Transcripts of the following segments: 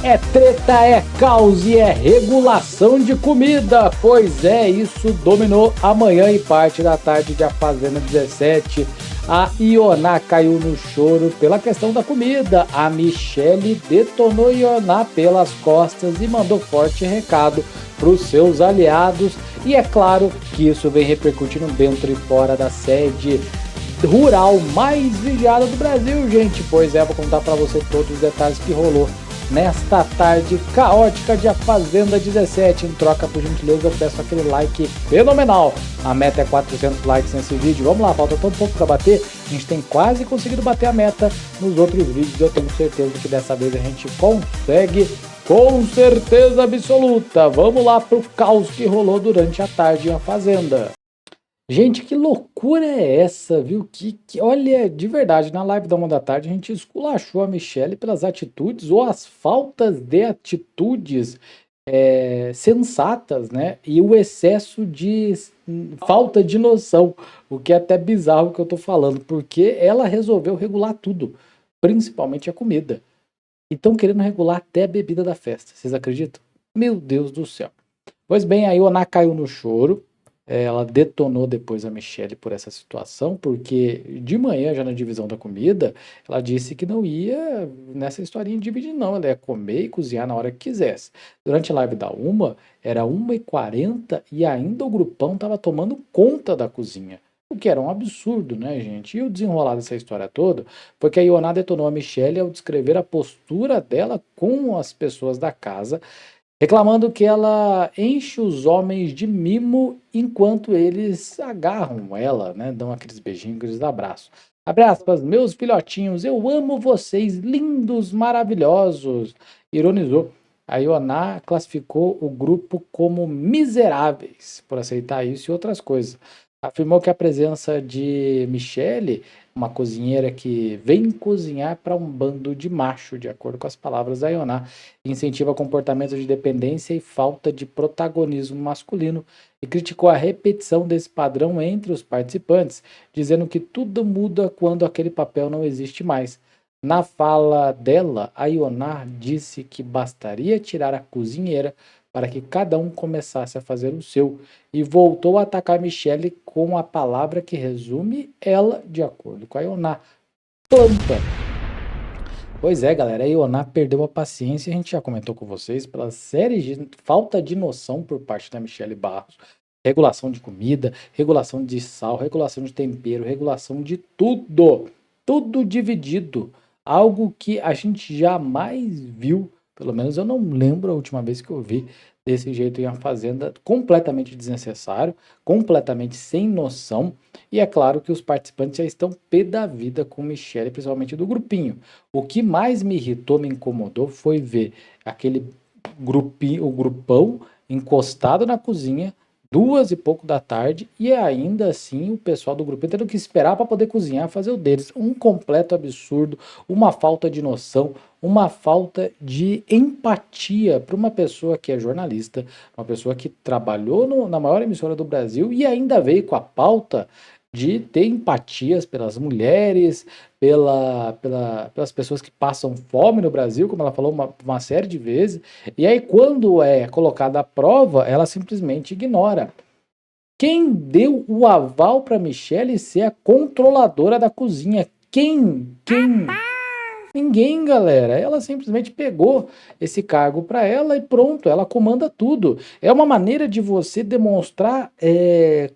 É treta, é caos e é regulação de comida. Pois é, isso dominou a manhã e parte da tarde de A Fazenda 17. A Ioná caiu no choro pela questão da comida. A Michele detonou Ioná pelas costas e mandou forte recado para os seus aliados. E é claro que isso vem repercutindo dentro e fora da sede rural mais vigiada do Brasil, gente. Pois é, vou contar para você todos os detalhes que rolou nesta tarde caótica de A Fazenda 17. Em troca, por gentileza, eu peço aquele like fenomenal. A meta é 400 likes nesse vídeo. Vamos lá, falta tão pouco para bater. A gente tem quase conseguido bater a meta nos outros vídeos. Eu tenho certeza que dessa vez a gente consegue, com certeza absoluta. Vamos lá pro caos que rolou durante a tarde em A Fazenda. Gente, que loucura é essa, viu? Olha, de verdade, na live da 1 da tarde a gente esculachou a Michele pelas atitudes ou as faltas de atitudes sensatas, né? E o excesso de falta de noção, o que é até bizarro que eu tô falando, porque ela resolveu regular tudo, principalmente a comida. E estão querendo regular até a bebida da festa, vocês acreditam? Meu Deus do céu. Pois bem, a Ioná caiu no choro. Ela detonou depois a Michele por essa situação, porque de manhã, já na divisão da comida, ela disse que não ia nessa historinha de dividir, não. Ela ia comer e cozinhar na hora que quisesse. Durante a live da era 1h40 e ainda o grupão estava tomando conta da cozinha. O que era um absurdo, né, gente? E o desenrolar dessa história toda foi que a Ioná detonou a Michele ao descrever a postura dela com as pessoas da casa, reclamando que ela enche os homens de mimo enquanto eles agarram ela, né? Dão aqueles beijinhos, aqueles abraços. Abre aspas, meus filhotinhos, eu amo vocês, lindos, maravilhosos. Ironizou. A Ioná classificou o grupo como miseráveis por aceitar isso e outras coisas. Afirmou que a presença de Michele, uma cozinheira que vem cozinhar para um bando de macho, de acordo com as palavras da Ioná, incentiva comportamentos de dependência e falta de protagonismo masculino, e criticou a repetição desse padrão entre os participantes, dizendo que tudo muda quando aquele papel não existe mais. Na fala dela, a Ioná disse que bastaria tirar a cozinheira para que cada um começasse a fazer o seu, e voltou a atacar Michele com a palavra que resume ela, de acordo com a Ioná: planta. Pois é, galera, a Ioná perdeu a paciência, a gente já comentou com vocês, pela série de falta de noção por parte da Michele Barros. Regulação de comida, regulação de sal, regulação de tempero, regulação de tudo. Tudo dividido. Algo que a gente jamais viu, pelo menos eu não lembro a última vez que eu vi desse jeito em A Fazenda, completamente desnecessário, completamente sem noção. E é claro que os participantes já estão pé da vida com Michele, principalmente do grupinho. O que mais me irritou, me incomodou, foi ver aquele grupinho, o grupão encostado na cozinha, 2h pouco da tarde, e ainda assim o pessoal do grupinho tendo que esperar para poder cozinhar, fazer o deles. Um completo absurdo, uma falta de noção, uma falta de empatia para uma pessoa que é jornalista, uma pessoa que trabalhou na maior emissora do Brasil e ainda veio com a pauta de ter empatias pelas mulheres, pelas pessoas que passam fome no Brasil, como ela falou uma série de vezes, e aí quando é colocada à prova, ela simplesmente ignora. Quem deu o aval para Michele ser a controladora da cozinha? Quem? Ninguém, galera. Ela simplesmente pegou esse cargo para ela e pronto, ela comanda tudo. É uma maneira de você demonstrar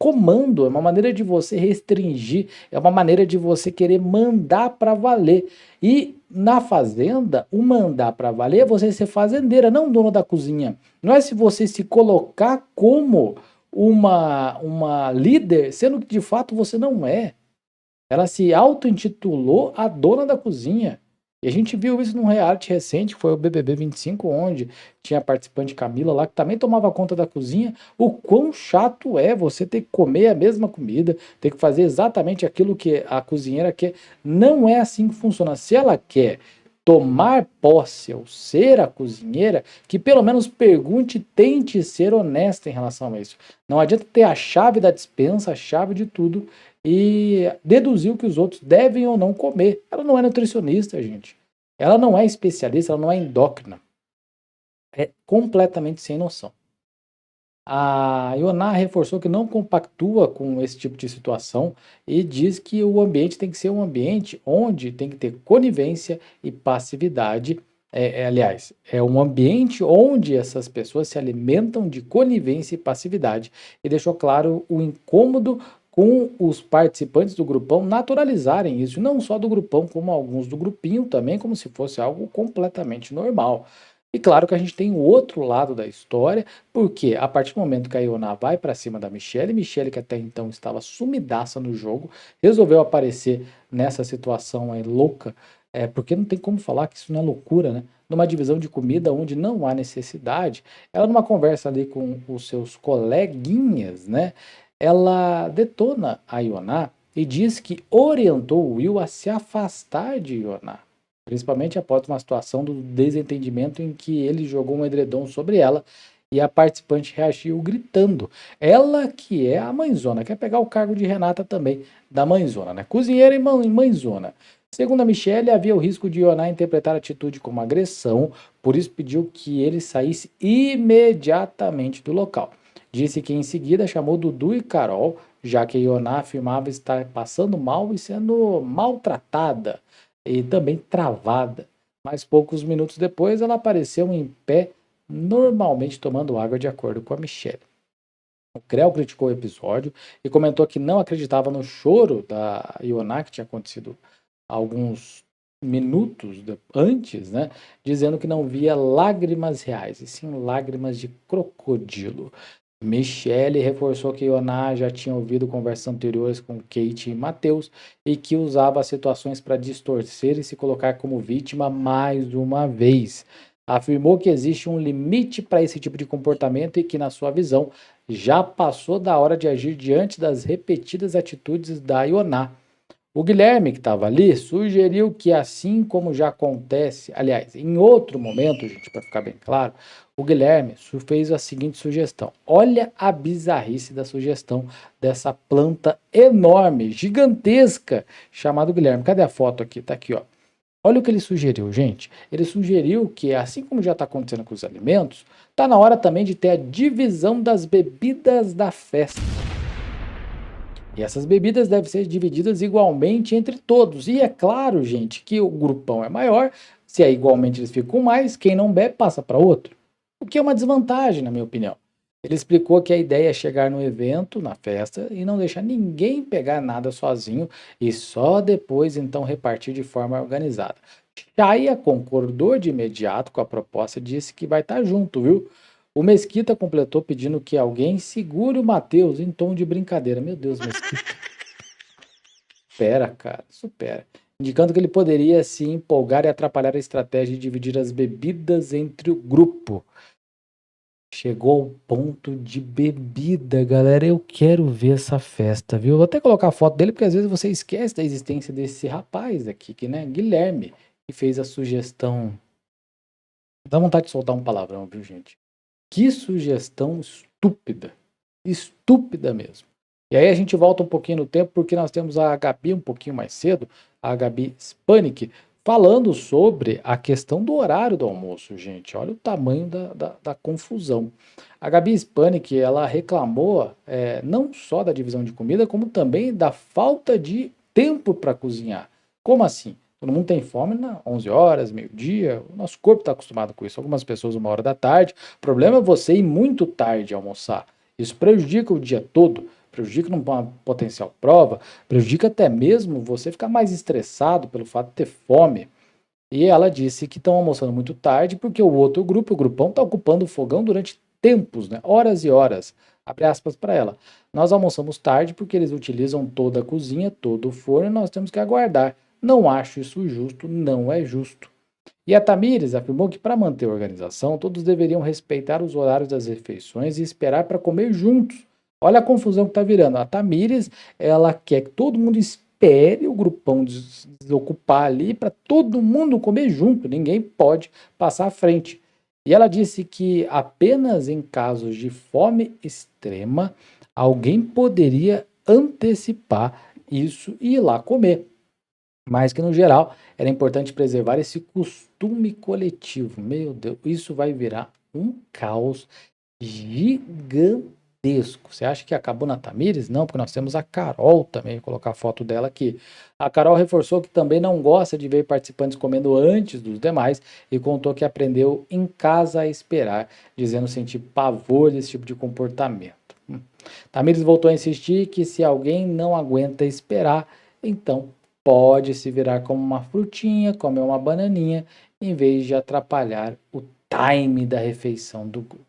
comando, é uma maneira de você restringir, é uma maneira de você querer mandar para valer. E na fazenda, o mandar para valer é você ser fazendeira, não dono da cozinha. Não é se você se colocar como uma líder, sendo que de fato você não é. Ela se auto-intitulou a dona da cozinha. E a gente viu isso num reality recente, que foi o BBB 25, onde tinha a participante Camila lá, que também tomava conta da cozinha. O quão chato é você ter que comer a mesma comida, ter que fazer exatamente aquilo que a cozinheira quer. Não é assim que funciona. Se ela quer tomar posse ou ser a cozinheira, que pelo menos pergunte e tente ser honesta em relação a isso. Não adianta ter a chave da despensa, a chave de tudo, e deduzir o que os outros devem ou não comer. Ela não é nutricionista, gente. Ela não é especialista, ela não é endócrina. é completamente sem noção. A Ioná reforçou que não compactua com esse tipo de situação e diz que o ambiente tem que ser um ambiente onde tem que ter conivência e passividade. Aliás, é um ambiente onde essas pessoas se alimentam de conivência e passividade. E deixou claro o incômodo com os participantes do grupão naturalizarem isso, não só do grupão, como alguns do grupinho também, como se fosse algo completamente normal. E claro que a gente tem o outro lado da história, porque a partir do momento que a Ioná vai para cima da Michelle, Michelle, que até então estava sumidaça no jogo, resolveu aparecer nessa situação aí louca, porque não tem como falar que isso não é loucura, né? Numa divisão de comida onde não há necessidade, ela numa conversa ali com os seus coleguinhas, né? Ela detona a Ioná e diz que orientou o Will a se afastar de Ioná. Principalmente após uma situação do desentendimento em que ele jogou um edredom sobre ela e a participante reagiu gritando. Ela que é a mãezona, quer pegar o cargo de Renata também, da mãezona, né? Cozinheira e mãezona. Segundo a Michelle, havia o risco de Ioná interpretar a atitude como agressão, por isso pediu que ele saísse imediatamente do local. Disse que em seguida chamou Dudu e Carol, já que Ioná afirmava estar passando mal e sendo maltratada e também travada. Mas poucos minutos depois ela apareceu em pé, normalmente tomando água, de acordo com a Michelle. O Creu criticou o episódio e comentou que não acreditava no choro da Ioná, que tinha acontecido alguns minutos antes, né? Dizendo que não via lágrimas reais, e sim lágrimas de crocodilo. Michelle reforçou que Ioná já tinha ouvido conversas anteriores com Kate e Matheus e que usava as situações para distorcer e se colocar como vítima mais uma vez. Afirmou que existe um limite para esse tipo de comportamento e que, na sua visão, já passou da hora de agir diante das repetidas atitudes da Ioná. O Guilherme, que estava ali, sugeriu que, assim como já acontece, aliás, em outro momento, gente, para ficar bem claro, o Guilherme fez a seguinte sugestão. Olha a bizarrice da sugestão dessa planta enorme, gigantesca, chamada Guilherme. Cadê a foto aqui? Tá aqui, ó. Olha o que ele sugeriu, gente. Ele sugeriu que, assim como já está acontecendo com os alimentos, está na hora também de ter a divisão das bebidas da festa. E essas bebidas devem ser divididas igualmente entre todos. E é claro, gente, que o grupão é maior, se é igualmente eles ficam mais, quem não bebe passa para outro. O que é uma desvantagem, na minha opinião. Ele explicou que a ideia é chegar no evento, na festa, e não deixar ninguém pegar nada sozinho e só depois então repartir de forma organizada. Chaya concordou de imediato com a proposta e disse que vai estar junto, viu? O Mesquita completou pedindo que alguém segure o Matheus em tom de brincadeira. Meu Deus, Mesquita. Supera, cara, supera. Indicando que ele poderia se empolgar e atrapalhar a estratégia de dividir as bebidas entre o grupo. Chegou ao ponto de bebida, galera. Eu quero ver essa festa, viu? Vou até colocar a foto dele, porque às vezes você esquece da existência desse rapaz aqui, que, né? Guilherme, que fez a sugestão. Dá vontade de soltar um palavrão, viu, gente? Que sugestão estúpida. Estúpida mesmo. E aí a gente volta um pouquinho no tempo, porque nós temos a Gabi um pouquinho mais cedo, a Gabi Spanik, falando sobre a questão do horário do almoço, gente. Olha o tamanho da confusão. A Gabi Spanik, ela reclamou não só da divisão de comida, como também da falta de tempo para cozinhar. Como assim? Todo mundo tem fome, né? 11 horas, meio-dia. O nosso corpo está acostumado com isso. Algumas pessoas, 1 hora da tarde. O problema é você ir muito tarde almoçar. Isso prejudica o dia todo, prejudica numa potencial prova, prejudica até mesmo você ficar mais estressado pelo fato de ter fome. E ela disse que estão almoçando muito tarde porque o outro grupo, o grupão, está ocupando o fogão durante tempos, né? Horas e horas. Abre aspas para ela. Nós almoçamos tarde porque eles utilizam toda a cozinha, todo o forno e nós temos que aguardar. Não acho isso justo, não é justo. E a Tamires afirmou que para manter a organização, todos deveriam respeitar os horários das refeições e esperar para comer juntos. Olha a confusão que está virando. A Tamires, ela quer que todo mundo espere o grupão desocupar ali para todo mundo comer junto. Ninguém pode passar à frente. E ela disse que apenas em casos de fome extrema, alguém poderia antecipar isso e ir lá comer. Mas que, no geral, era importante preservar esse costume coletivo. Meu Deus, isso vai virar um caos gigantesco. Você acha que acabou na Tamires? Não, porque nós temos a Carol também, vou colocar a foto dela aqui. A Carol reforçou que também não gosta de ver participantes comendo antes dos demais e contou que aprendeu em casa a esperar, dizendo sentir pavor desse tipo de comportamento. Tamires voltou a insistir que se alguém não aguenta esperar, então pode se virar como uma frutinha, comer uma bananinha, em vez de atrapalhar o time da refeição do grupo.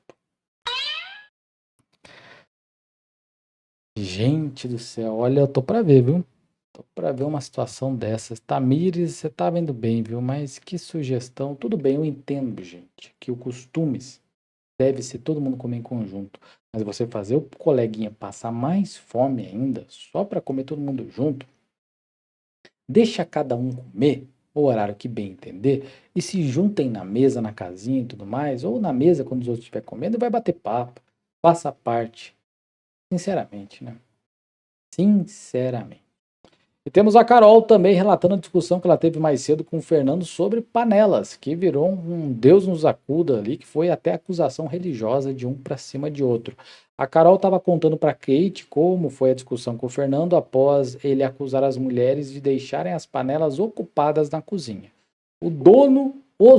Gente do céu, olha, eu tô pra ver, viu? Tô pra ver uma situação dessas. Tamires, você tá vendo bem, viu? Mas que sugestão. Tudo bem, eu entendo, gente, que o costumes deve ser todo mundo comer em conjunto. Mas você fazer o coleguinha passar mais fome ainda, só pra comer todo mundo junto, deixa cada um comer o horário que bem entender e se juntem na mesa, na casinha e tudo mais, ou na mesa quando os outros estiverem comendo e vai bater papo. Faça parte. Sinceramente, né? Sinceramente. E temos a Carol também relatando a discussão que ela teve mais cedo com o Fernando sobre panelas, que virou um Deus nos acuda ali, que foi até acusação religiosa de um para cima de outro. A Carol estava contando para Kate como foi a discussão com o Fernando após ele acusar as mulheres de deixarem as panelas ocupadas na cozinha. Os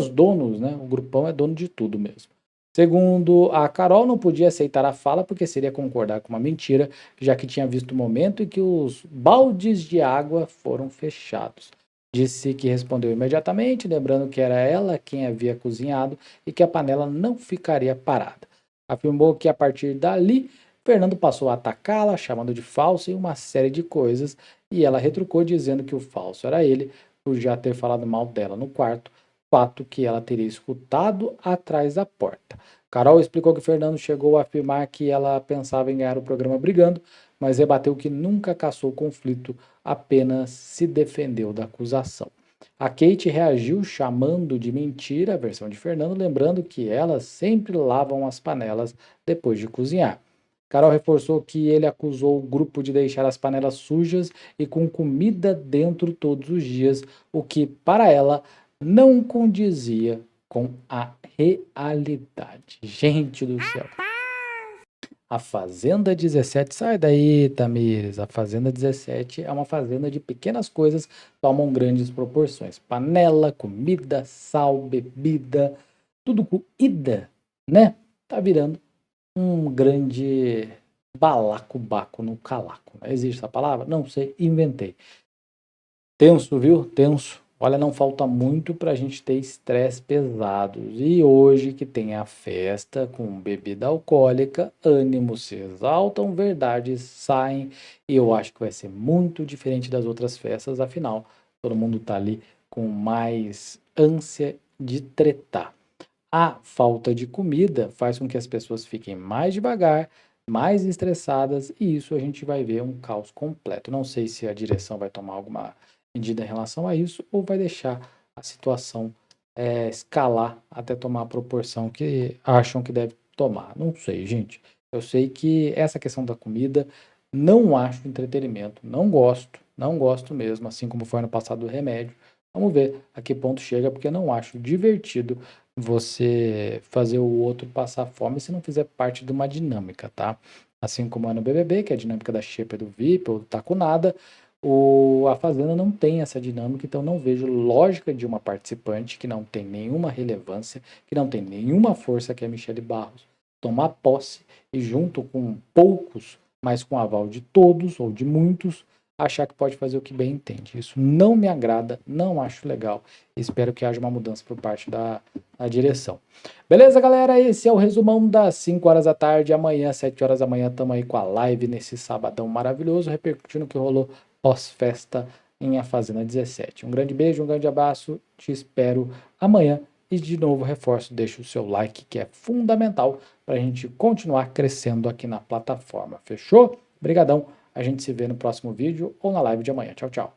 donos, né? O grupão é dono de tudo mesmo. Segundo a Carol, não podia aceitar a fala porque seria concordar com uma mentira, já que tinha visto o momento em que os baldes de água foram fechados. Disse que respondeu imediatamente, lembrando que era ela quem havia cozinhado e que a panela não ficaria parada. Afirmou que a partir dali, Fernando passou a atacá-la, chamando de falsa e uma série de coisas, e ela retrucou dizendo que o falso era ele, por já ter falado mal dela no quarto, fato que ela teria escutado atrás da porta. Carol explicou que Fernando chegou a afirmar que ela pensava em ganhar o programa brigando, mas rebateu que nunca caçou conflito, apenas se defendeu da acusação. A Kate reagiu chamando de mentira a versão de Fernando, lembrando que elas sempre lavam as panelas depois de cozinhar. Carol reforçou que ele acusou o grupo de deixar as panelas sujas e com comida dentro todos os dias, o que, para ela, não condizia com a realidade. Gente do céu. A Fazenda 17, sai daí, Tamires. A Fazenda 17 é uma fazenda de pequenas coisas que tomam grandes proporções. Panela, comida, sal, bebida, tudo com ida, né? Tá virando um grande balacobaco no calaco. Existe essa palavra? Não sei, inventei. Tenso, viu? Tenso. Olha, não falta muito para a gente ter estresse pesados. E hoje que tem a festa com bebida alcoólica, ânimos se exaltam, verdades saem. E eu acho que vai ser muito diferente das outras festas, afinal, todo mundo tá ali com mais ânsia de tretar. A falta de comida faz com que as pessoas fiquem mais devagar, mais estressadas, e isso a gente vai ver um caos completo. Não sei se a direção vai tomar alguma medida em relação a isso ou vai deixar a situação escalar até tomar a proporção que acham que deve tomar. Não sei, gente. Eu sei que essa questão da comida não acho entretenimento, não gosto mesmo, assim como foi ano passado do remédio. Vamos ver a que ponto chega, porque eu não acho divertido você fazer o outro passar fome se não fizer parte de uma dinâmica, tá? Assim como é no BBB, que é a dinâmica da xepa do VIP ou do tá com nada, a Fazenda não tem essa dinâmica, então não vejo lógica de uma participante que não tem nenhuma relevância, que não tem nenhuma força, que é a Michele Barros, tomar posse e junto com poucos, mas com aval de todos ou de muitos, achar que pode fazer o que bem entende. Isso não me agrada, não acho legal. Espero que haja uma mudança por parte da direção. Beleza, galera? Esse é o resumão das 5 horas da tarde. Amanhã, 7 horas da manhã, estamos aí com a live nesse sabadão maravilhoso, repercutindo o que rolou pós-festa em A Fazenda 17. Um grande beijo, um grande abraço. Te espero amanhã. E de novo, reforço, deixa o seu like, que é fundamental para a gente continuar crescendo aqui na plataforma. Fechou? Obrigadão. A gente se vê no próximo vídeo ou na live de amanhã. Tchau, tchau.